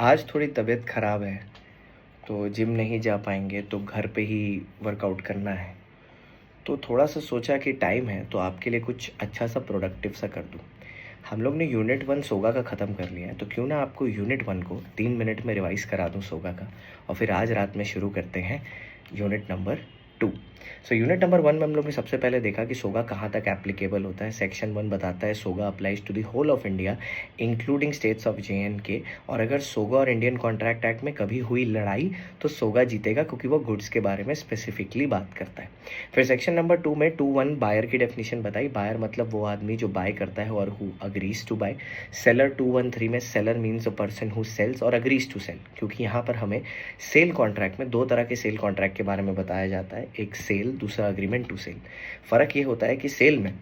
आज थोड़ी तबीयत ख़राब है तो जिम नहीं जा पाएंगे तो घर पे ही वर्कआउट करना है। तो थोड़ा सा सोचा कि टाइम है तो आपके लिए कुछ अच्छा सा प्रोडक्टिव सा कर दूँ। हम लोग ने यूनिट 1 सोगा का ख़त्म कर लिया है, तो क्यों ना आपको यूनिट 1 को 3 मिनट में रिवाइज़ करा दूँ सोगा का, और फिर आज रात में शुरू करते हैं unit number 2। So unit number 1 में हम लोग ने सबसे पहले देखा कि सोगा कहाँ तक एप्लीकेबल होता है। सेक्शन 1 बताता है सोगा applies to the whole of India including states of JNK, और अगर सोगा और इंडियन कॉन्ट्रैक्ट एक्ट में कभी हुई लड़ाई तो सोगा जीतेगा, क्योंकि वो गुड्स के बारे में स्पेसिफिकली बात करता है। फिर सेक्शन नंबर 2 में 2(1) बायर की डेफिनेशन बताई। बायर मतलब वो आदमी जो बाय करता है और who agrees to buy. Seller 2(1)(3) में seller means a person who sells और अग्रीज टू सेल, क्योंकि यहाँ पर हमें सेल कॉन्ट्रैक्ट में दो तरह के सेल कॉन्ट्रैक्ट के बारे में बताया जाता है, एक सेल, दूसरा अग्रीमेंट टू सेल। फ़र्क ये होता है कि सेल में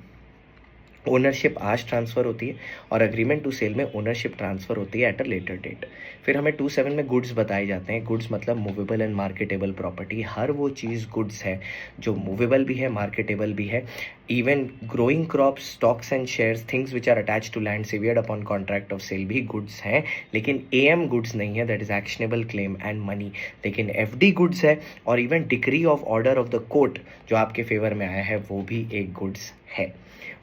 ओनरशिप आज ट्रांसफ़र होती है और अग्रीमेंट टू सेल में ओनरशिप ट्रांसफ़र होती है एट अ लेटर डेट। फिर हमें 2(7) में गुड्स बताए जाते हैं। गुड्स मतलब मूवेबल एंड मार्केटेबल प्रॉपर्टी। हर वो चीज़ गुड्स है जो मूवेबल भी है, मार्केटेबल भी है। Even growing crops, stocks and shares, things which are attach to land severed upon contract of sale भी गुड्स हैं, लेकिन AM गुड्स नहीं है, that is actionable claim and money. लेकिन FD गुड्स है, और even decree of order of the court जो आपके फेवर में आया है वो भी एक गुड्स है।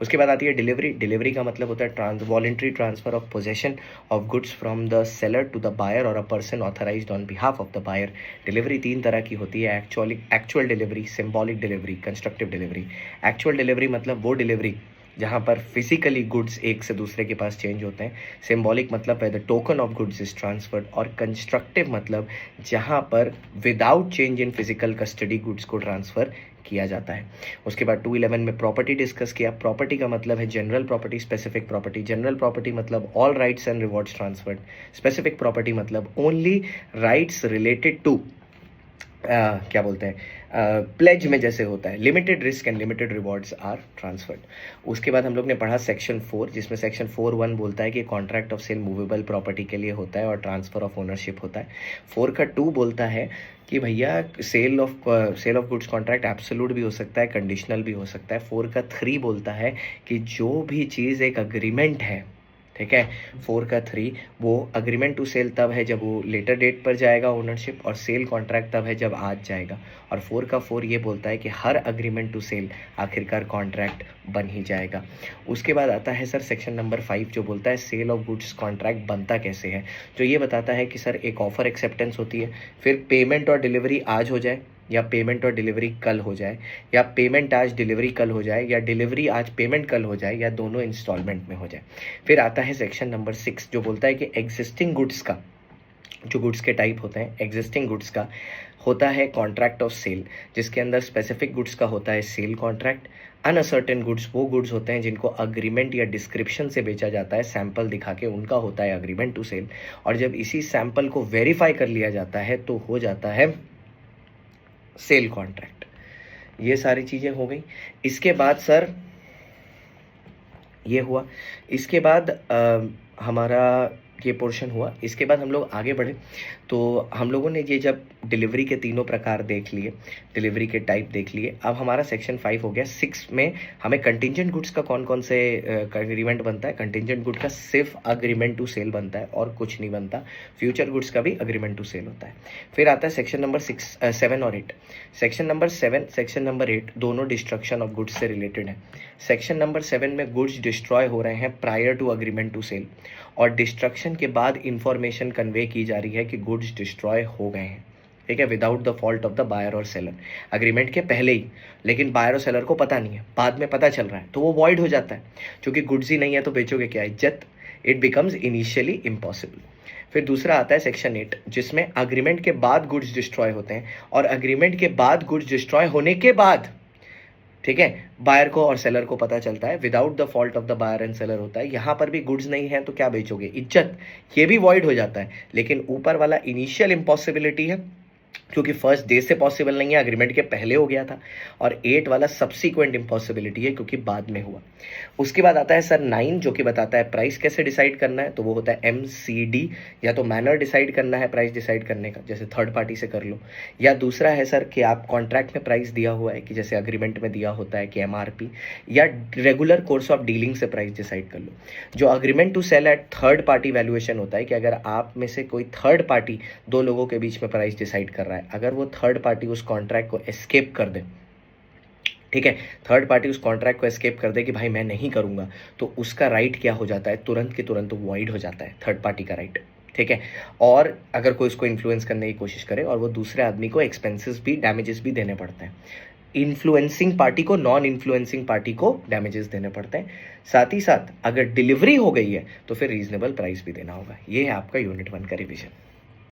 उसके बाद आती है डिलीवरी। डिलीवरी का मतलब होता है voluntary transfer of possession of goods from the seller to the buyer और a person authorised on behalf of the buyer. Delivery 3 तरह की होती है, actual delivery, symbolic delivery, constructive delivery. Actual delivery मतलब वो डिलीवरी जहाँ पर फिजिकली गुड्स एक से दूसरे के पास चेंज होते हैं। सिंबॉलिक मतलब the token of goods is transferred. और कंस्ट्रक्टिव मतलब जहाँ पर without change in physical custody goods को ट्रांसफ़र किया जाता है। उसके बाद 2(11) में प्रॉपर्टी डिस्कस किया। प्रॉपर्टी का मतलब है general property, specific property. General property मतलब all rights and rewards transferred. Specific property मतलब ओनली राइट्स रिलेटेड टू क्या बोलते हैं, प्लेज में जैसे होता है, limited risk and limited rewards are transferred. उसके बाद हम लोग ने पढ़ा सेक्शन 4, जिसमें सेक्शन 4(1) बोलता है कि contract of sale movable property के लिए होता है और ट्रांसफर ऑफ ओनरशिप होता है। 4 का 2 बोलता है कि भैया sale of goods contract absolute भी हो सकता है, कंडीशनल भी हो सकता है। 4 का 3 बोलता है कि जो भी चीज़ एक अग्रीमेंट है, ठीक है, 4 का 3 वो अग्रीमेंट टू सेल तब है जब वो लेटर डेट पर जाएगा ओनरशिप, और सेल कॉन्ट्रैक्ट तब है जब आज जाएगा। और 4 का 4 ये बोलता है कि हर अग्रीमेंट टू सेल आखिरकार कॉन्ट्रैक्ट बन ही जाएगा। उसके बाद आता है सर सेक्शन नंबर 5, जो बोलता है सेल ऑफ गुड्स कॉन्ट्रैक्ट बनता कैसे है, जो ये बताता है कि सर एक ऑफर एक्सेप्टेंस होती है, फिर पेमेंट और डिलीवरी आज हो जाए, या पेमेंट और डिलीवरी कल हो जाए, या पेमेंट आज डिलीवरी कल हो जाए, या डिलीवरी आज पेमेंट कल हो जाए, या दोनों इंस्टॉलमेंट में हो जाए। फिर आता है सेक्शन नंबर 6, जो बोलता है कि एग्जिस्टिंग गुड्स का, जो गुड्स के टाइप होते हैं एग्जिस्टिंग गुड्स का, होता है कॉन्ट्रैक्ट ऑफ सेल, जिसके अंदर स्पेसिफिक गुड्स का होता है सेल कॉन्ट्रैक्ट। अनअसर्टेन गुड्स वो गुड्स होते हैं जिनको अग्रीमेंट या डिस्क्रिप्शन से बेचा जाता है, सैंपल दिखा के, उनका होता है अग्रीमेंट टू सेल। और जब इसी सैंपल को वेरीफाई कर लिया जाता है तो हो जाता है सेल कॉन्ट्रैक्ट। ये सारी चीज़ें हो गई। इसके बाद सर ये हुआ, इसके बाद हमारा ये पोर्शन हुआ। इसके बाद हम लोग आगे बढ़े तो हम लोगों ने ये जब डिलीवरी के तीनों प्रकार देख लिए, डिलीवरी के टाइप देख लिए, अब हमारा सेक्शन 5 हो गया। 6 में हमें कंटिजेंट गुड्स का कौन कौन से अग्रीमेंट बनता है। कंटिजेंट गुड का सिर्फ अग्रीमेंट टू सेल बनता है और कुछ नहीं बनता। फ्यूचर गुड्स का भी अग्रीमेंट टू सेल होता है। फिर आता है सेक्शन नंबर 7 और 8। सेक्शन नंबर 7, सेक्शन नंबर 8 दोनों डिस्ट्रक्शन ऑफ गुड्स से रिलेटेड है। सेक्शन नंबर 7 में गुड्स डिस्ट्रॉय हो रहे हैं prior to agreement to sale, और डिस्ट्रक्शन के बाद इंफॉर्मेशन कन्वे की जा रही है कि गुड्स डिस्ट्रॉय हो गए हैं, ठीक है, without the fault of the buyer और सेलर। अग्रीमेंट के पहले ही, लेकिन बायर और सेलर को पता नहीं है, बाद में पता चल रहा है तो वो वॉइड हो जाता है, क्योंकि गुड्स ही नहीं है तो बेचोगे क्या, इज्जत। It becomes initially impossible. फिर दूसरा आता है सेक्शन 8, जिसमें अग्रीमेंट के बाद गुड्स डिस्ट्रॉय होते हैं, और अग्रीमेंट के बाद गुड्स डिस्ट्रॉय होने के बाद, ठीक है, बायर को और सेलर को पता चलता है, without the fault of the buyer and seller होता है। यहाँ पर भी गुड्स नहीं है तो क्या बेचोगे, इज्जत, ये भी वॉइड हो जाता है। लेकिन ऊपर वाला इनिशियल इम्पॉसिबिलिटी है क्योंकि फर्स्ट डे से पॉसिबल नहीं है, एग्रीमेंट के पहले हो गया था। और 8 वाला सब्सिक्वेंट इम्पॉसिबिलिटी है क्योंकि बाद में हुआ। उसके बाद आता है सर 9, जो कि बताता है प्राइस कैसे डिसाइड करना है। तो वो होता है MCD, या तो मैनर डिसाइड करना है प्राइस डिसाइड करने का, जैसे थर्ड पार्टी से कर लो, या दूसरा है सर कि आप कॉन्ट्रैक्ट में प्राइस दिया हुआ है कि जैसे अग्रीमेंट में दिया होता है कि MRP, या रेगुलर कोर्स ऑफ डीलिंग से प्राइस डिसाइड कर लो। जो agreement to sale at third party valuation होता है कि अगर आप में से कोई थर्ड पार्टी, दो लोगों के बीच में प्राइस डिसाइड कर रहा है, अगर वो थर्ड पार्टी उस कॉन्ट्रैक्ट को एस्केप कर दे, ठीक है, थर्ड पार्टी उस कॉन्ट्रैक्ट को एस्केप कर दे कि भाई मैं नहीं करूंगा, तो उसका राइट क्या हो जाता है, तुरंत के तुरंत वॉइड हो जाता है थर्ड पार्टी का राइट। ठीक है, और अगर कोई उसको इन्फ्लुएंस करने की कोशिश करे और वो दूसरे आदमी को एक्सपेंसेस भी, डैमेजेस भी देने पड़ते हैं। इन्फ्लुएंसिंग पार्टी को, नॉन इन्फ्लुएंसिंग पार्टी को डैमेजेस देने पड़ते हैं। साथ ही साथ अगर डिलीवरी हो गई है तो फिर रीजनेबल प्राइस भी देना होगा। ये है आपका यूनिट 1 का रिवीजन।